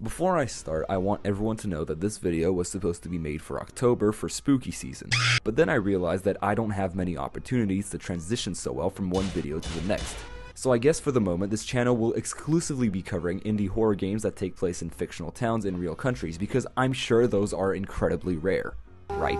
Before I start, I want everyone to know that this video was supposed to be made for October for spooky season, but then I realized that I don't have many opportunities to transition so well from one video to the next. So I guess for the moment, this channel will exclusively be covering indie horror games that take place in fictional towns in real countries, because I'm sure those are incredibly rare, right?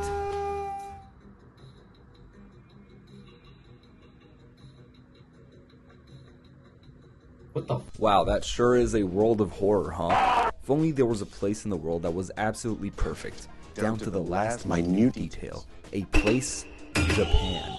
What the? Wow, that sure is a world of horror, huh? If only there was a place in the world that was absolutely perfect, down to the last minute detail. A place, Japan,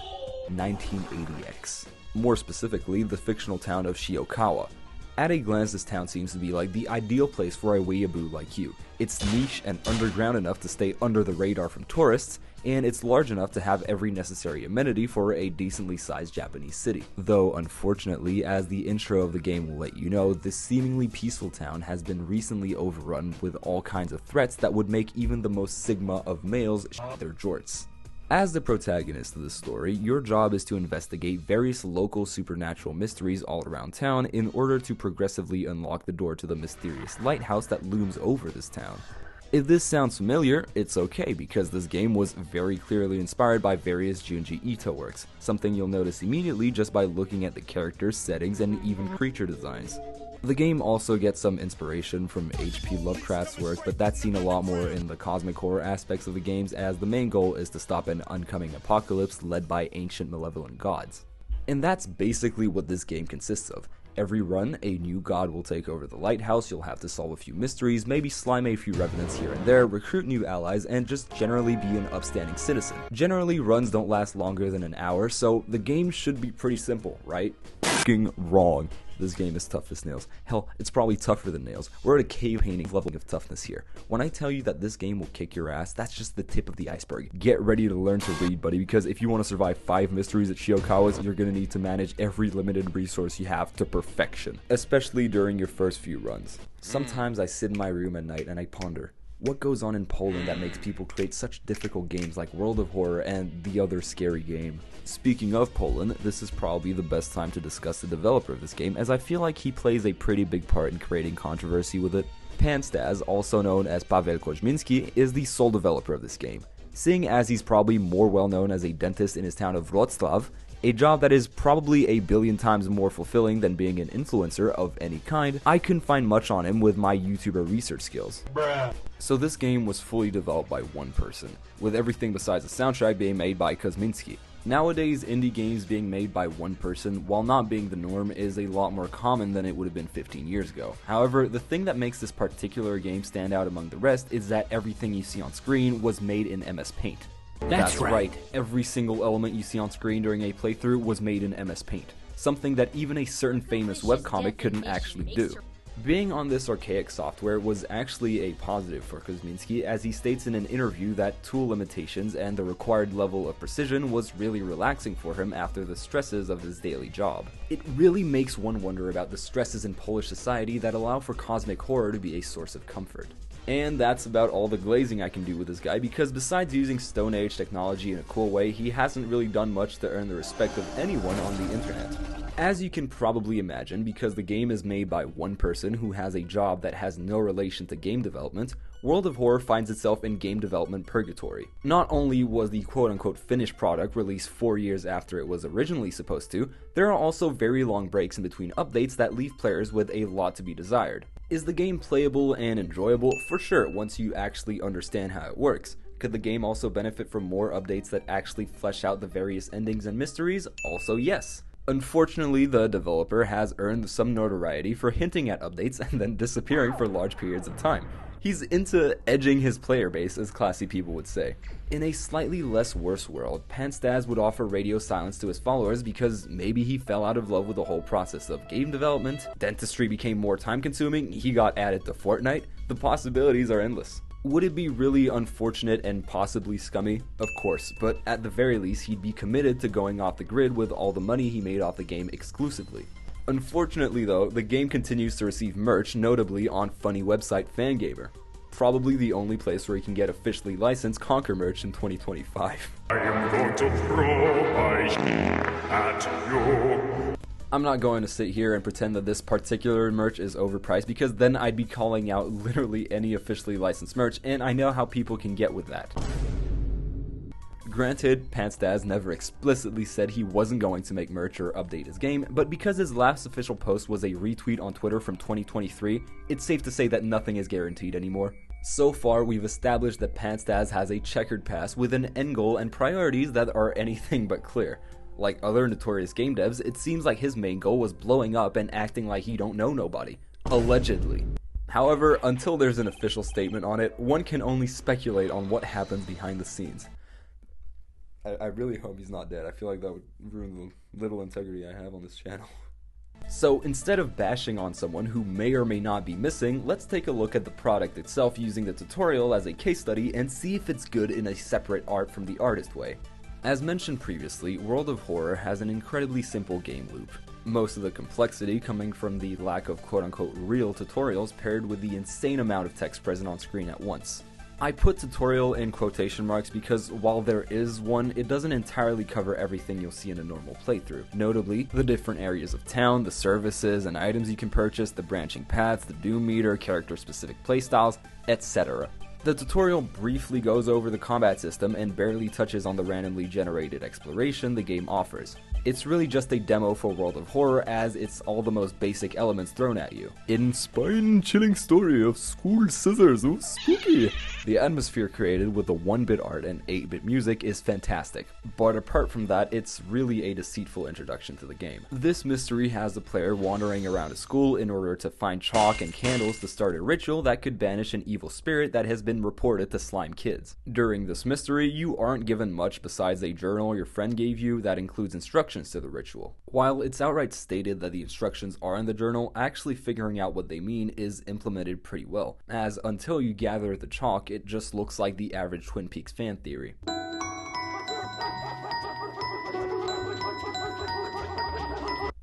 1980X. More specifically, the fictional town of Shigahara. At a glance, this town seems to be like the ideal place for a weeaboo like you. It's niche and underground enough to stay under the radar from tourists, and it's large enough to have every necessary amenity for a decently sized Japanese city. Though, unfortunately, as the intro of the game will let you know, this seemingly peaceful town has been recently overrun with all kinds of threats that would make even the most sigma of males shit their jorts. As the protagonist of the story, your job is to investigate various local supernatural mysteries all around town in order to progressively unlock the door to the mysterious lighthouse that looms over this town. If this sounds familiar, it's okay, because this game was very clearly inspired by various Junji Ito works, something you'll notice immediately just by looking at the characters, settings, and even creature designs. The game also gets some inspiration from H.P. Lovecraft's work, but that's seen a lot more in the cosmic horror aspects of the games, as the main goal is to stop an oncoming apocalypse led by ancient malevolent gods. And that's basically what this game consists of. Every run, a new god will take over the lighthouse, you'll have to solve a few mysteries, maybe slime a few revenants here and there, recruit new allies, and just generally be an upstanding citizen. Generally, runs don't last longer than an hour, so the game should be pretty simple, right? F***ing wrong. This game is tough as nails. Hell, it's probably tougher than nails. We're at a cave painting level of toughness here. When I tell you that this game will kick your ass, that's just the tip of the iceberg. Get ready to learn to read, buddy, because if you want to survive 5 mysteries at Shigahara's, you're going to need to manage every limited resource you have to perfection, especially during your first few runs. Sometimes I sit in my room at night and I ponder, what goes on in Poland that makes people create such difficult games like World of Horror and the other scary game? Speaking of Poland, this is probably the best time to discuss the developer of this game, as I feel like he plays a pretty big part in creating controversy with it. Pan Stas, also known as Paweł Koźmiński, is the sole developer of this game. Seeing as he's probably more well known as a dentist in his town of Wrocław, a job that is probably a billion times more fulfilling than being an influencer of any kind, I couldn't find much on him with my YouTuber research skills. Bruh. So this game was fully developed by one person, with everything besides the soundtrack being made by Koźmiński. Nowadays, indie games being made by one person, while not being the norm, is a lot more common than it would have been 15 years ago. However, the thing that makes this particular game stand out among the rest is that everything you see on screen was made in MS Paint. That's right, every single element you see on screen during a playthrough was made in MS Paint, something that even a certain famous webcomic couldn't actually do. Being on this archaic software was actually a positive for Koźmiński, as he states in an interview that tool limitations and the required level of precision was really relaxing for him after the stresses of his daily job. It really makes one wonder about the stresses in Polish society that allow for cosmic horror to be a source of comfort. And that's about all the glazing I can do with this guy, because besides using Stone Age technology in a cool way, he hasn't really done much to earn the respect of anyone on the internet. As you can probably imagine, because the game is made by one person who has a job that has no relation to game development, World of Horror finds itself in game development purgatory. Not only was the quote-unquote finished product released 4 years after it was originally supposed to, there are also very long breaks in between updates that leave players with a lot to be desired. Is the game playable and enjoyable? For sure, once you actually understand how it works. Could the game also benefit from more updates that actually flesh out the various endings and mysteries? Also yes. Unfortunately, the developer has earned some notoriety for hinting at updates and then disappearing for large periods of time. He's into edging his player base, as classy people would say. In a slightly less worse world, Pan Stas would offer radio silence to his followers because maybe he fell out of love with the whole process of game development, dentistry became more time consuming, he got added to Fortnite, the possibilities are endless. Would it be really unfortunate and possibly scummy? Of course, but at the very least he'd be committed to going off the grid with all the money he made off the game exclusively. Unfortunately though, the game continues to receive merch, notably on funny website Fangamer. Probably the only place where you can get officially licensed Conquer merch in 2025. I am going to throw my at you. I'm not going to sit here and pretend that this particular merch is overpriced, because then I'd be calling out literally any officially licensed merch, and I know how people can get with that. Granted, Pantsdaz never explicitly said he wasn't going to make merch or update his game, but because his last official post was a retweet on Twitter from 2023, it's safe to say that nothing is guaranteed anymore. So far, we've established that Pantsdaz has a checkered past with an end goal and priorities that are anything but clear. Like other notorious game devs, it seems like his main goal was blowing up and acting like he don't know nobody. Allegedly. However, until there's an official statement on it, one can only speculate on what happens behind the scenes. I really hope he's not dead. I feel like that would ruin the little integrity I have on this channel. So instead of bashing on someone who may or may not be missing, let's take a look at the product itself using the tutorial as a case study and see if it's good in a separate art from the artist way. As mentioned previously, World of Horror has an incredibly simple game loop. Most of the complexity coming from the lack of quote-unquote real tutorials paired with the insane amount of text present on screen at once. I put tutorial in quotation marks because while there is one, it doesn't entirely cover everything you'll see in a normal playthrough. Notably, the different areas of town, the services and items you can purchase, the branching paths, the doom meter, character-specific playstyles, etc. The tutorial briefly goes over the combat system and barely touches on the randomly generated exploration the game offers. It's really just a demo for World of Horror, as it's all the most basic elements thrown at you. Inspiring, chilling story of school scissors, oh spooky! The atmosphere created with the 1-bit art and 8-bit music is fantastic, but apart from that, it's really a deceitful introduction to the game. This mystery has the player wandering around a school in order to find chalk and candles to start a ritual that could banish an evil spirit that has been reported to slime kids. During this mystery, you aren't given much besides a journal your friend gave you that includes instructions to the ritual. While it's outright stated that the instructions are in the journal, actually figuring out what they mean is implemented pretty well, as until you gather the chalk, it just looks like the average Twin Peaks fan theory.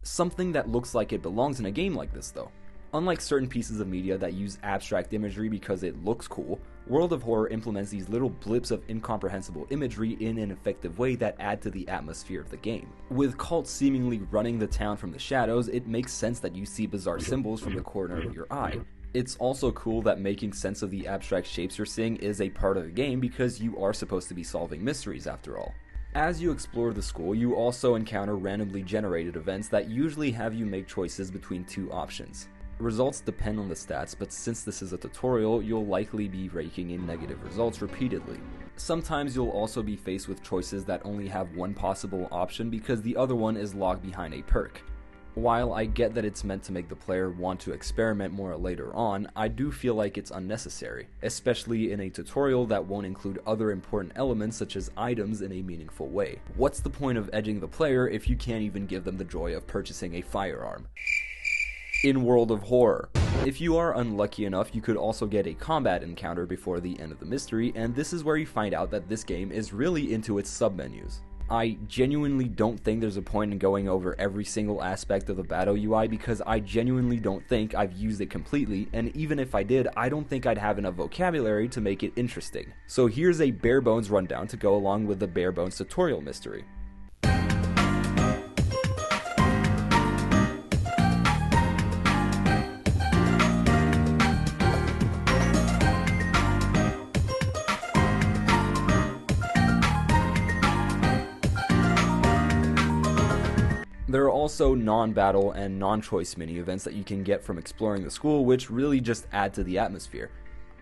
Something that looks like it belongs in a game like this though. Unlike certain pieces of media that use abstract imagery because it looks cool, World of Horror implements these little blips of incomprehensible imagery in an effective way that add to the atmosphere of the game. With cults seemingly running the town from the shadows, it makes sense that you see bizarre symbols from the corner of your eye. It's also cool that making sense of the abstract shapes you're seeing is a part of the game because you are supposed to be solving mysteries after all. As you explore the school, you also encounter randomly generated events that usually have you make choices between two options. Results depend on the stats, but since this is a tutorial, you'll likely be raking in negative results repeatedly. Sometimes you'll also be faced with choices that only have one possible option because the other one is locked behind a perk. While I get that it's meant to make the player want to experiment more later on, I do feel like it's unnecessary, especially in a tutorial that won't include other important elements such as items in a meaningful way. What's the point of edging the player if you can't even give them the joy of purchasing a firearm? In World of Horror. If you are unlucky enough, you could also get a combat encounter before the end of the mystery, and this is where you find out that this game is really into its submenus. I genuinely don't think there's a point in going over every single aspect of the battle UI because I genuinely don't think I've used it completely, and even if I did, I don't think I'd have enough vocabulary to make it interesting. So here's a bare bones rundown to go along with the bare bones tutorial mystery. There are also non-battle and non-choice mini-events that you can get from exploring the school, which really just add to the atmosphere.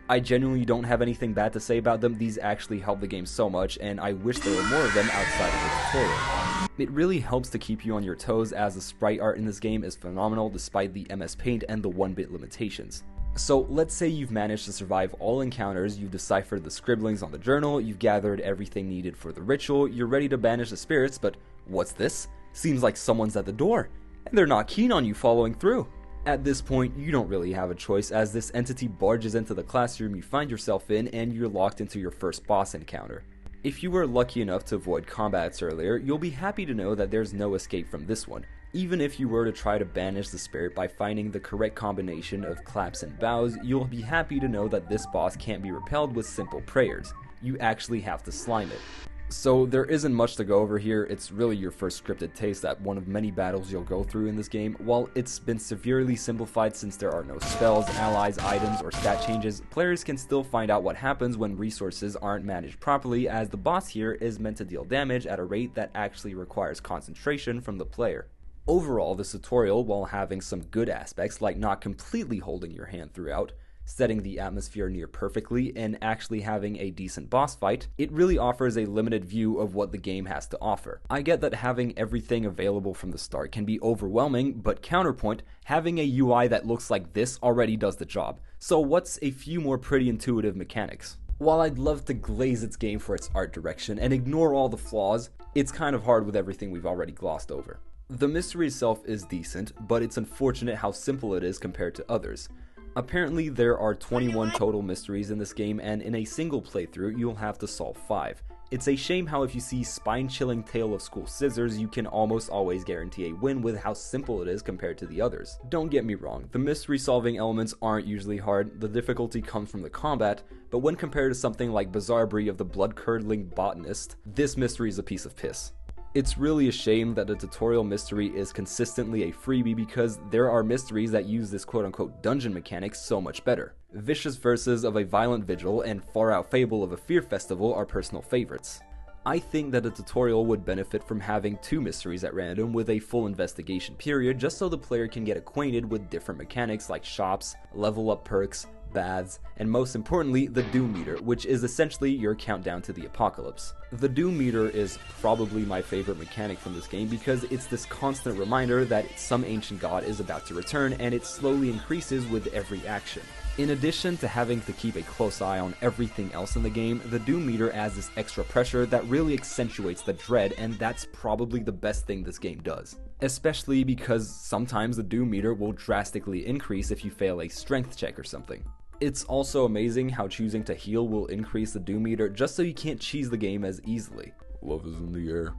I genuinely don't have anything bad to say about them. These actually help the game so much, and I wish there were more of them outside of the tutorial. It really helps to keep you on your toes, as the sprite art in this game is phenomenal despite the MS Paint and the 1-bit limitations. So let's say you've managed to survive all encounters, you've deciphered the scribblings on the journal, you've gathered everything needed for the ritual, you're ready to banish the spirits, but what's this? Seems like someone's at the door, and they're not keen on you following through. At this point, you don't really have a choice as this entity barges into the classroom you find yourself in and you're locked into your first boss encounter. If you were lucky enough to avoid combats earlier, you'll be happy to know that there's no escape from this one. Even if you were to try to banish the spirit by finding the correct combination of claps and bows, you'll be happy to know that this boss can't be repelled with simple prayers. You actually have to slime it. So there isn't much to go over here. It's really your first scripted taste at one of many battles you'll go through in this game. While it's been severely simplified since there are no spells, allies, items, or stat changes, players can still find out what happens when resources aren't managed properly, as the boss here is meant to deal damage at a rate that actually requires concentration from the player. Overall, this tutorial, while having some good aspects like not completely holding your hand throughout, setting the atmosphere near perfectly, and actually having a decent boss fight, it really offers a limited view of what the game has to offer. I get that having everything available from the start can be overwhelming, but counterpoint, having a UI that looks like this already does the job. So what's a few more pretty intuitive mechanics? While I'd love to glaze its game for its art direction and ignore all the flaws, it's kind of hard with everything we've already glossed over. The mystery itself is decent, but it's unfortunate how simple it is compared to others. Apparently there are 21 total mysteries in this game, and in a single playthrough you'll have to solve 5. It's a shame how if you see spine-chilling Tale of School Scissors, you can almost always guarantee a win with how simple it is compared to the others. Don't get me wrong, the mystery-solving elements aren't usually hard, the difficulty comes from the combat, but when compared to something like Bizarre Brie of the Blood-Curdling Botanist, this mystery is a piece of piss. It's really a shame that the tutorial mystery is consistently a freebie because there are mysteries that use this quote-unquote dungeon mechanic so much better. Vicious Verses of a Violent Vigil and Far Out Fable of a Fear Festival are personal favorites. I think that a tutorial would benefit from having 2 mysteries at random with a full investigation period just so the player can get acquainted with different mechanics like shops, level up perks, baths, and most importantly, the Doom Meter, which is essentially your countdown to the apocalypse. The Doom Meter is probably my favorite mechanic from this game because it's this constant reminder that some ancient god is about to return, and it slowly increases with every action. In addition to having to keep a close eye on everything else in the game, the Doom Meter adds this extra pressure that really accentuates the dread, and that's probably the best thing this game does. Especially because sometimes the Doom Meter will drastically increase if you fail a strength check or something. It's also amazing how choosing to heal will increase the Doom Meter just so you can't cheese the game as easily. Love is in the air.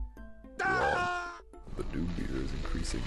The Doom Meter is increasing.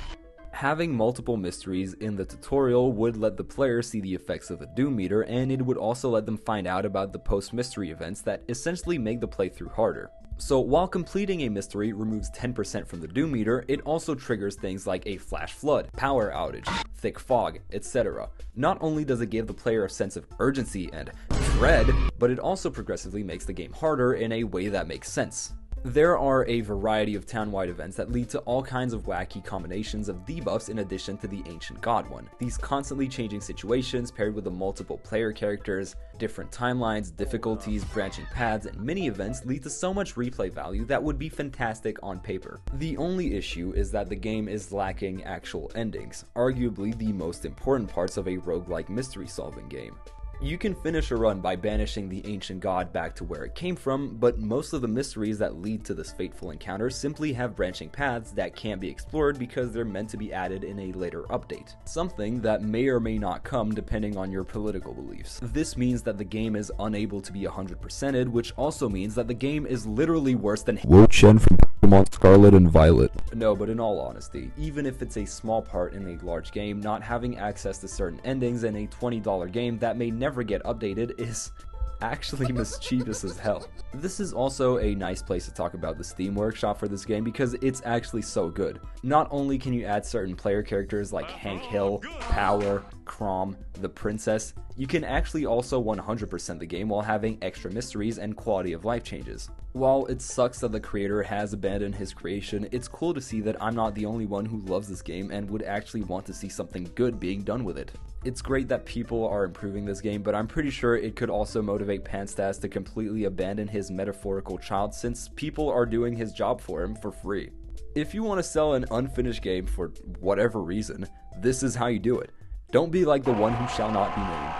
Having multiple mysteries in the tutorial would let the player see the effects of the Doom Meter, and it would also let them find out about the post-mystery events that essentially make the playthrough harder. So while completing a mystery removes 10% from the Doom Meter, it also triggers things like a flash flood, power outage, thick fog, etc. Not only does it give the player a sense of urgency and dread, but it also progressively makes the game harder in a way that makes sense. There are a variety of town-wide events that lead to all kinds of wacky combinations of debuffs in addition to the Ancient God one. These constantly changing situations paired with the multiple player characters, different timelines, difficulties, branching paths, and mini-events lead to so much replay value that would be fantastic on paper. The only issue is that the game is lacking actual endings, arguably the most important parts of a roguelike mystery-solving game. You can finish a run by banishing the ancient god back to where it came from, but most of the mysteries that lead to this fateful encounter simply have branching paths that can't be explored because they're meant to be added in a later update. Something that may or may not come depending on your political beliefs. This means that the game is unable to be 100%ed, which also means that the game is literally worse than Wo-Chen from Pokemon Scarlet and Violet. No, but in all honesty, even if it's a small part in a large game, not having access to certain endings in a $20 game that may never get updated is actually mischievous as hell. This is also a nice place to talk about the Steam Workshop for this game because it's actually so good. Not only can you add certain player characters like Hank Hill, Power, Crom, the Princess, you can actually also 100% the game while having extra mysteries and quality of life changes. While it sucks that the creator has abandoned his creation, it's cool to see that I'm not the only one who loves this game and would actually want to see something good being done with it. It's great that people are improving this game, but I'm pretty sure it could also motivate Panstas to completely abandon his metaphorical child since people are doing his job for him for free. If you want to sell an unfinished game for whatever reason, this is how you do it. Don't be like the one who shall not be named.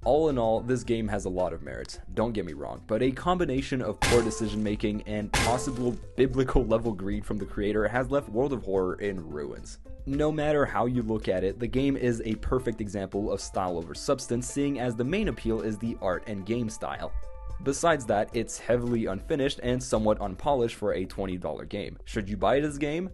All in all, this game has a lot of merits, don't get me wrong, but a combination of poor decision making and possible biblical level greed from the creator has left World of Horror in ruins. No matter how you look at it, the game is a perfect example of style over substance, seeing as the main appeal is the art and game style. Besides that, it's heavily unfinished and somewhat unpolished for a $20 game. Should you buy this game?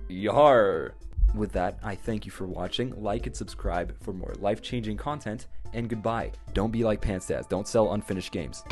Yar! With that, I thank you for watching, like and subscribe for more life-changing content, and goodbye. Don't be like Panstas, don't sell unfinished games.